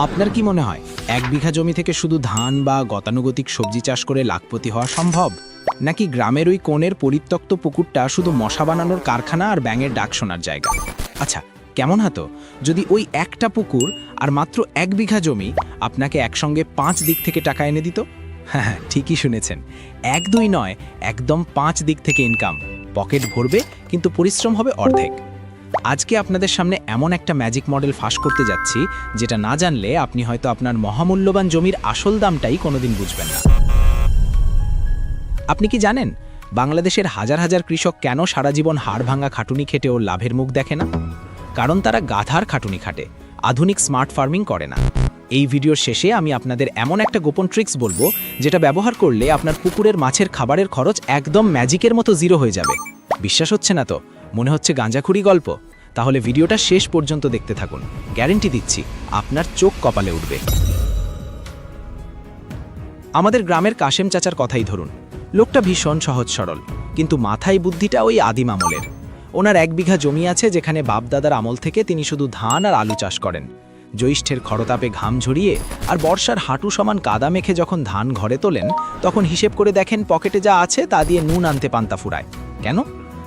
আপনার কি মনে হয় 1 বিঘা জমি থেকে শুধু ধান বা গতানুগতিক সবজি চাষ করে লাখপতি হওয়া সম্ভব, নাকি গ্রামের ওই কোণের পরিত্যক্ত পুকুরটা শুধু মশা বানানোর কারখানা আর ব্যাঙের ডাক শোনার জায়গা? আচ্ছা, কেমন হতো যদি ওই একটা পুকুর আর মাত্র 1 বিঘা জমি আপনাকে একসঙ্গে 5 দিক থেকে টাকা এনে দিত? হ্যাঁ, ঠিকই শুনেছেন, 1-2 নয়, একদম 5 দিক থেকে ইনকাম। পকেট ভরবে, কিন্তু পরিশ্রম হবে অর্ধেক। আজকে আপনাদের সামনে এমন একটা ম্যাজিক মডেল ফাঁস করতে যাচ্ছি, যেটা না জানলে আপনি হয়তো আপনার মহামূল্যবান জমির আসল দামটাই কোনোদিন বুঝবেন না। আপনি কি জানেন বাংলাদেশের হাজার হাজার কৃষক কেন সারা জীবন হাড় ভাঙা খাটুনি খেটেও লাভের মুখ দেখে না? কারণ তারা গাধার খাটুনি খাটে, আধুনিক স্মার্ট ফার্মিং করে না। এই ভিডিওর শেষে আমি আপনাদের এমন একটা গোপন ট্রিক্স বলবো, যেটা ব্যবহার করলে আপনার পুকুরের মাছের খাবারের খরচ একদম ম্যাজিকের মতো 0 হয়ে যাবে। বিশ্বাস হচ্ছে না তো? মনে হচ্ছে গাঁজাখুরি গল্প? তাহলে ভিডিওটা শেষ পর্যন্ত দেখতে থাকুন, গ্যারেন্টি দিচ্ছি আপনার চোখ কপালে উঠবে। আমাদের গ্রামের কাশেম চাচার কথাই ধরুন। লোকটা ভীষণ সহজ সরল, কিন্তু মাথায় বুদ্ধিটা ওই আদিম আমলের। ওনার 1 বিঘা জমি আছে, যেখানে বাপদাদার আমল থেকে তিনি শুধু ধান আর আলু চাষ করেন। জ্যৈষ্ঠের খরতাপে ঘাম ঝরিয়ে আর বর্ষার হাঁটু সমান কাদা মেখে যখন ধান ঘরে তোলেন, তখন হিসেব করে দেখেন পকেটে যা আছে তা দিয়ে নুন আনতে পান্তা ফুরায়। কেন?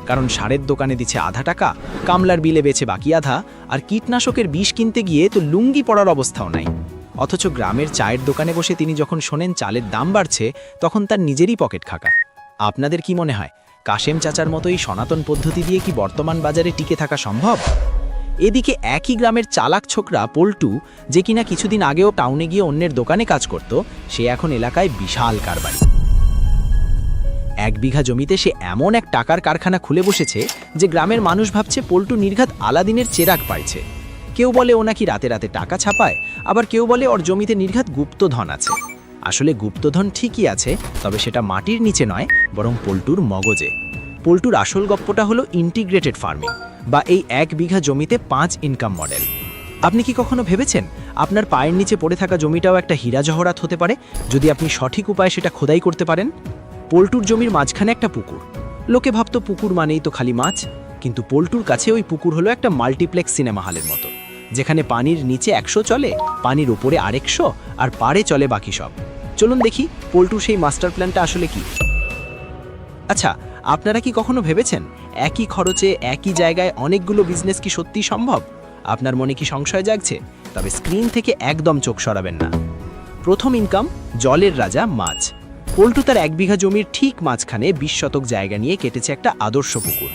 কারণ সারের দোকানে দিচ্ছে আধা টাকা, কামলার বিলে বেচে বাকি আধা, আর কীটনাশকের বিষ কিনতে গিয়ে তো লুঙ্গি পড়ার অবস্থাও নাই। অথচ গ্রামের চায়ের দোকানে বসে তিনি যখন শোনেন চালের দাম বাড়ছে, তখন তার নিজেরই পকেট খাকা। আপনাদের কি মনে হয় কাশেম চাচার মতো এই সনাতন পদ্ধতি দিয়ে কি বর্তমান বাজারে টিকে থাকা সম্ভব? এদিকে একই গ্রামের চালাক ছোকরা পল্টু, যে কিনা কিছুদিন আগেও টাউনে গিয়ে অন্যের দোকানে কাজ করত, সে এখন এলাকায় বিশাল কারবারি। 1 বিঘা জমিতে সে এমন এক টাকার কারখানা খুলে বসেছে যে গ্রামের মানুষ ভাবছে পল্টু নির্ঘাত আলাদিনের চেরাগ পাইছে। কেউ বলে ও নাকি রাতে রাতে টাকা ছাপায়, আবার কেউ বলে ওর জমিতে নির্ঘাত গুপ্তধন আছে। আসলে গুপ্তধন ঠিকই আছে, তবে সেটা মাটির নিচে নয়, বরং পল্টুর মগজে। পল্টুর আসল গপ্পটা হলো ইন্টিগ্রেটেড ফার্মিং, বা এই 1 বিঘা জমিতে 5 ইনকাম মডেল। আপনি কি কখনো ভেবেছেন আপনার পায়ের নিচে পড়ে থাকা জমিটাও একটা হীরা জহরাত হতে পারে, যদি আপনি সঠিক উপায়ে সেটা খোদাই করতে পারেন? পল্টুর জমির মাঝখানে একটা পুকুর। লোকে ভাবতো পুকুর মানেই তো খালি মাছ, কিন্তু পল্টুর কাছে ওই পুকুর হলো একটা মাল্টিপ্লেক্স সিনেমা হলের মতো, যেখানে পানির নিচে 100 চলে, পানির উপরে আরেকশো, আর পাড়ে চলে বাকি সব। চলুন দেখি পল্টুর সেই মাস্টার প্ল্যানটা আসলে কি। আচ্ছা, আপনারা কি কখনো ভেবেছেন একই খরচে একই জায়গায় অনেকগুলো বিজনেস কি সত্যিই সম্ভব? আপনার মনে কি সংশয় জাগছে? তবে স্ক্রিন থেকে একদম চোখ সরাবেন না। প্রথম ইনকাম, জলের রাজা মাছ। পল্টু তার 1 বিঘা জমির ঠিক মাঝখানে 20 শতক জায়গা নিয়ে কেটেছে একটা আদর্শ পুকুর।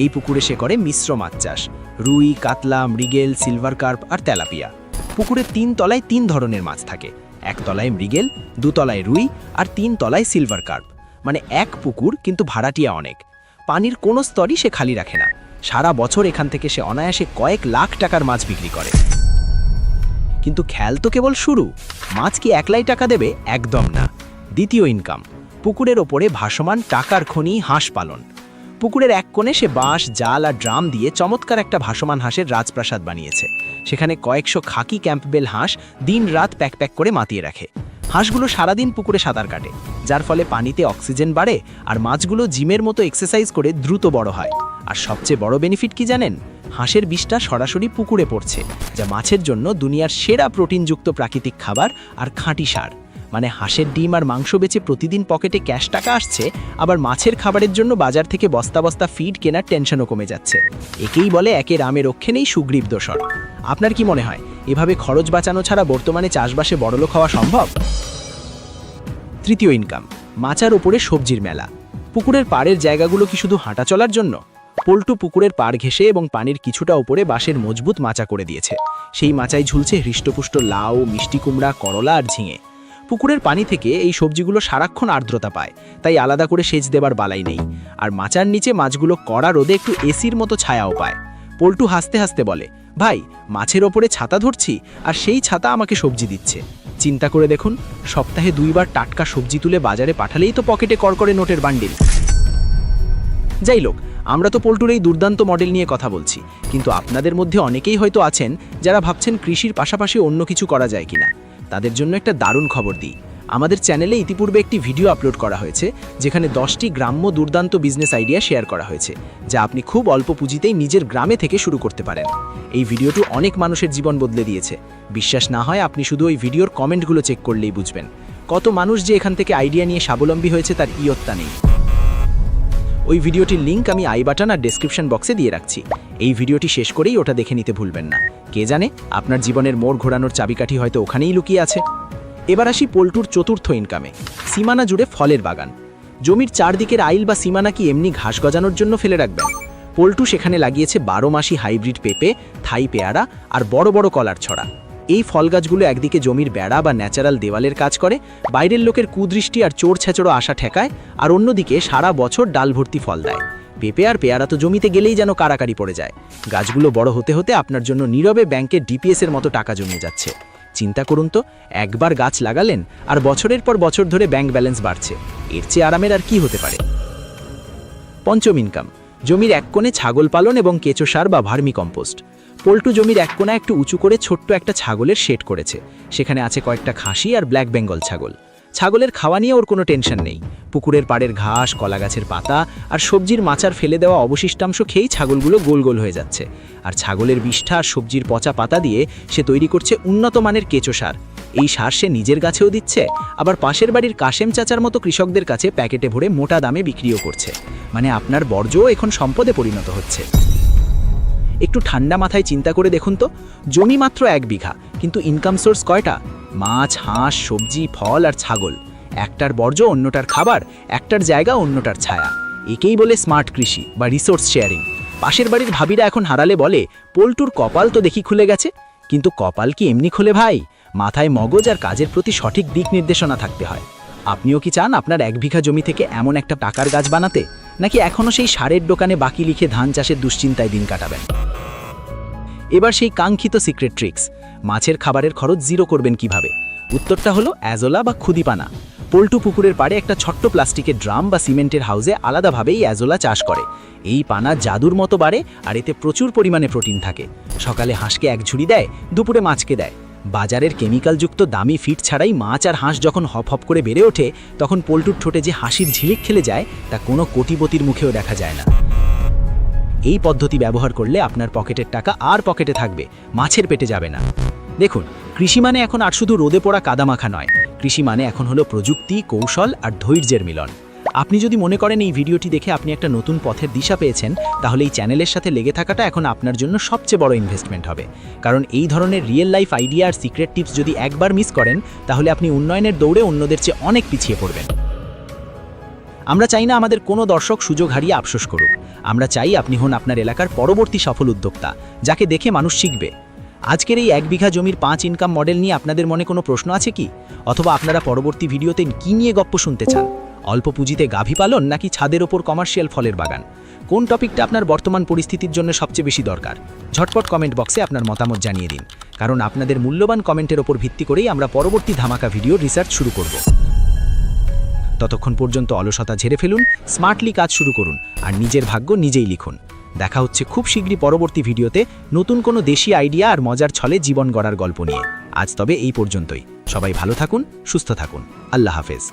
এই পুকুরে সে করে মিশ্র মাছ চাষ: রুই, কাতলা, মৃগেল, সিলভার কার্প আর তেলাপিয়া। পুকুরের 3 তলায় 3 ধরনের মাছ থাকে: 1 তলায় মৃগেল, 2 তলায় রুই, আর 3 তলায় সিলভার কার্প। মানে এক পুকুর, কিন্তু ভাড়াটিয়া অনেক। পানির কোনো স্তরই সে খালি রাখে না। সারা বছর এখান থেকে সে অনায়াসে কয়েক লাখ টাকার মাছ বিক্রি করে। কিন্তু খেয়াল তো কেবল শুরু। মাছ কি একলাই টাকা দেবে? একদম না। দ্বিতীয় ইনকাম, পুকুরের ওপরে ভাসমান টাকার খনি হাঁস পালন। পুকুরের এক কোণে সে বাঁশ, জাল আর ড্রাম দিয়ে চমৎকার একটা ভাসমান হাঁসের রাজপ্রাসাদ বানিয়েছে। সেখানে কয়েকশো খাকি ক্যাম্পবেল হাঁস দিন রাত প্যাক প্যাক করে মাতিয়ে রাখে। হাঁসগুলো সারাদিন পুকুরে সাঁতার কাটে, যার ফলে পানিতে অক্সিজেন বাড়ে, আর মাছগুলো জিমের মতো এক্সারসাইজ করে দ্রুত বড় হয়। আর সবচেয়ে বড় বেনিফিট কি জানেন? হাঁসের বিষটা সরাসরি পুকুরে পড়ছে, যা মাছের জন্য দুনিয়ার সেরা প্রোটিনযুক্ত প্রাকৃতিক খাবার আর খাঁটি সার। মানে হাঁসের ডিম আর মাংস বেচে প্রতিদিন পকেটে ক্যাশ টাকা আসছে, আবার মাছের খাবারের জন্য বাজার থেকে বস্তা বস্তা ফিড কেনার টেনশনও কমে যাচ্ছে। একেই বলে একে রামে রক্ষে নেই সুগ্রীব দোসর। আপনার কি মনে হয় এভাবে খরচ বাঁচানো ছাড়া বর্তমানে চাষবাসে বড়লোক হওয়া সম্ভব? তৃতীয় ইনকাম, মাচার ওপরে সবজির মেলা। পুকুরের পাড়ের জায়গাগুলো কি শুধু হাঁটা চলার জন্য? পল্টু পুকুরের পাড় ঘেঁষে এবং পানির কিছুটা উপরে বাঁশের মজবুত মাচা করে দিয়েছে। সেই মাচায় ঝুলছে হৃষ্টপুষ্ট লাউ, মিষ্টি কুমড়া, করলা আর ঝিঙে। পুকুরের পানি থেকে এই সবজিগুলো সারাক্ষণ আর্দ্রতা পায়, তাই আলাদা করে সেচ দেবার বালাই নেই। আর মাচার নিচে মাছগুলো কড়া রোদে একটু এসির মতো ছায়াও পায়। পল্টু হাসতে হাসতে বলে, ভাই, মাছের ওপরে ছাতা ধরছি, আর সেই ছাতা আমাকে সবজি দিচ্ছে। চিন্তা করে দেখুন, সপ্তাহে 2 বার টাটকা সবজি তুলে বাজারে পাঠালেই তো পকেটে করকরে নোটের বান্ডিল। যাই হোক, আমরা তো পল্টুর এই দুর্দান্ত মডেল নিয়ে কথা বলছি, কিন্তু আপনাদের মধ্যে অনেকেই হয়তো আছেন যারা ভাবছেন কৃষির পাশাপাশি অন্য কিছু করা যায় কিনা। তাদের জন্য একটা দারুণ খবর দিই। আমাদের চ্যানেলে ইতিপূর্বে একটি ভিডিও আপলোড করা হয়েছে যেখানে 10টি গ্রাম্য দুর্দান্ত বিজনেস আইডিয়া শেয়ার করা হয়েছে যা আপনি খুব অল্প পুঁজিতেই নিজের গ্রামে থেকে শুরু করতে পারেন। এই ভিডিওটি অনেক মানুষের জীবন বদলে দিয়েছে। বিশ্বাস না হয় আপনি শুধু ওই ভিডিওর কমেন্টগুলো চেক করলেই বুঝবেন কত মানুষ যে এখান থেকে আইডিয়া নিয়ে স্বাবলম্বী হয়েছে তার ইয়ত্তা নেই। ওই ভিডিওটির লিঙ্ক আমি আই বাটন আর ডেসক্রিপশন বক্সে দিয়ে রাখছি। এই ভিডিওটি শেষ করেই ওটা দেখে নিতে ভুলবেন না। কে জানে আপনার জীবনের মোড় ঘোরানোর চাবিকাঠি হয়তো ওখানেই লুকিয়ে আছে। এবার আসি পল্টুর চতুর্থ ইনকামে, সীমানা জুড়ে ফলের বাগান। জমির চারদিকের আইল বা সীমানা কি এমনি ঘাস গজানোর জন্য ফেলে রাখবেন? পল্টু সেখানে লাগিয়েছে 12 মাসি হাইব্রিড পেঁপে, থাই পেয়ারা আর বড় বড় কলার ছড়া। এই ফল গাছগুলো একদিকে জমির বেড়া বা ন্যাচারাল দেওয়ালের কাজ করে, বাইরের লোকের কুদৃষ্টি আর চোর ছেঁচড়ো আশা ঠেকায়, আর অন্যদিকে সারা বছর ডাল ভর্তি ফল দেয়। পেঁপে আর পেয়ারা তো জমিতে গেলেই যেন কারাকারি পড়ে যায়। গাছগুলো বড় হতে হতে আপনার জন্য নীরবে ব্যাংকের ডিপিএসের মতো টাকা জমিয়ে যাচ্ছে। চিন্তা করুন তো, একবার গাছ লাগালেন আর বছরের পর বছর ধরে ব্যাংক ব্যালেন্স বাড়ছে। এর চেয়ে আরামের আর কি হতে পারে? পঞ্চম ইনকাম, জমির এক কোণে ছাগল পালন এবং কেঁচো সার বা ভার্মি কম্পোস্ট। পল্টু জমির এক কোণা একটু উঁচু করে ছোট্ট একটা ছাগলের শেড করেছে। সেখানে আছে কয়েকটা খাসি আর ব্ল্যাক বেঙ্গল ছাগল। ছাগলের খাওয়া নিয়ে ওর কোনো টেনশন নেই। পুকুরের পাড়ের ঘাস, কলা গাছের পাতা আর সবজির মাচার ফেলে দেওয়া অবশিষ্টাংশ খেয়েই ছাগলগুলো গোল গোল হয়ে যাচ্ছে। আর ছাগলের বিষ্ঠা আর সবজির পচা পাতা দিয়ে সে তৈরি করছে উন্নত মানের কেঁচো সার। এই সার সে নিজের গাছেও দিচ্ছে, আবার পাশের বাড়ির কাশেম চাচার মতো কৃষকদের কাছে প্যাকেটে ভরে মোটা দামে বিক্রিও করছে। মানে আপনার বর্জ্যও এখন সম্পদে পরিণত হচ্ছে। একটু ঠান্ডা মাথায় চিন্তা করে দেখুন তো, জমি মাত্র 1 বিঘা, কিন্তু ইনকাম সোর্স কয়টা? মাছ, হাঁস, সবজি, ফল আর ছাগল। একটার বর্জ্য অন্যটার খাবার, একটার জায়গা অন্যটার ছায়া। একেই বলে স্মার্ট কৃষি বা রিসোর্স শেয়ারিং। পাশের বাড়ির ভাবিরা এখন হারালে বলে, পল্টুর কপাল তো দেখি খুলে গেছে। কিন্তু কপাল কি এমনি খোলে ভাই? মাথায় মগজ আর কাজের প্রতি সঠিক দিক নির্দেশনা থাকতে হয়। আপনিও কি চান আপনার 1 বিঘা জমি থেকে এমন একটা টাকার গাছ বানাতে, নাকি এখনও সেই সারের দোকানে বাকি লিখে ধান চাষের দুশ্চিন্তায় দিন কাটাবেন? এবার সেই কাঙ্ক্ষিত সিক্রেট ট্রিক্স, মাছের খাবারের খরচ জিরো করবেন কিভাবে? উত্তরটা হলো অ্যাজোলা বা খুদিপানা। পল্টু পুকুরের পাড়ে একটা ছোট্ট প্লাস্টিকের ড্রাম বা সিমেন্টের হাউসে আলাদাভাবেই অ্যাজোলা চাষ করে। এই পানা জাদুর মতো বাড়ে আর এতে প্রচুর পরিমাণে প্রোটিন থাকে। সকালে হাঁসকে 1 ঝুড়ি দেয়, দুপুরে মাছকে দেয়। বাজারের কেমিক্যালযুক্ত দামি ফিড ছাড়াই মাছ আর হাঁস যখন হপ হপ করে বেড়ে ওঠে, তখন পল্টুর ঠোঁটে যে হাসির ঝিলিক খেলে যায় তা কোনো কোটিপতির মুখেও দেখা যায় না। এই পদ্ধতি ব্যবহার করলে আপনার পকেটের টাকা আর পকেটে থাকবে, মাছের পেটে যাবে না। দেখুন, কৃষি মানে এখন আর শুধু রোদে পোড়া কাদামাখা নয়। কৃষি মানে এখন হলো প্রযুক্তি, কৌশল আর ধৈর্যের মিলন। আপনি যদি মনে করেন এই ভিডিওটি দেখে আপনি একটা নতুন পথের দিশা পেয়েছেন, তাহলে এই চ্যানেলের সাথে লেগে থাকাটা এখন আপনার জন্য সবচেয়ে বড় ইনভেস্টমেন্ট হবে। কারণ এই ধরনের রিয়েল লাইফ আইডিয়া আর সিক্রেট টিপস যদি একবার মিস করেন, তাহলে আপনি উন্নয়নের দৌড়ে অন্যদের চেয়ে অনেক পিছিয়ে পড়বেন। আমরা চাই না আমাদের কোনো দর্শক সুযোগ হারিয়ে আফসোস করুক। আমরা চাই আপনি হন আপনার এলাকার পরবর্তী সফল উদ্যোক্তা, যাকে দেখে মানুষ শিখবে। আজকের এই 1 বিঘা জমির 5 ইনকাম মডেল নিয়ে আপনাদের মনে কোনো প্রশ্ন আছে কি? অথবা আপনারা পরবর্তী ভিডিওতে কি নিয়ে গপ্প শুনতে চান? অল্প পুঁজিতে গাভী পালন নাকি ছাদের ওপর কমার্শিয়াল ফলের বাগান? কোন টপিকটা আপনার বর্তমান পরিস্থিতির জন্য সবচেয়ে বেশি দরকার? ঝটপট কমেন্ট বক্সে আপনার মতামত জানিয়ে দিন, কারণ আপনাদের মূল্যবান কমেন্টের ওপর ভিত্তি করেই আমরা পরবর্তী ধামাকা ভিডিও রিসার্চ শুরু করব। ততক্ষণ পর্যন্ত অলসতা ঝেড়ে ফেলুন, স্মার্টলি কাজ শুরু করুন আর নিজের ভাগ্য নিজেই লিখুন। দেখা হচ্ছে খুব শীঘ্রই পরবর্তী ভিডিওতে নতুন কোনো দেশি আইডিয়া আর মজার ছলে জীবন গড়ার গল্প নিয়ে। আজ তবে এই পর্যন্তই। সবাই ভালো থাকুন, সুস্থ থাকুন। আল্লাহ হাফেজ।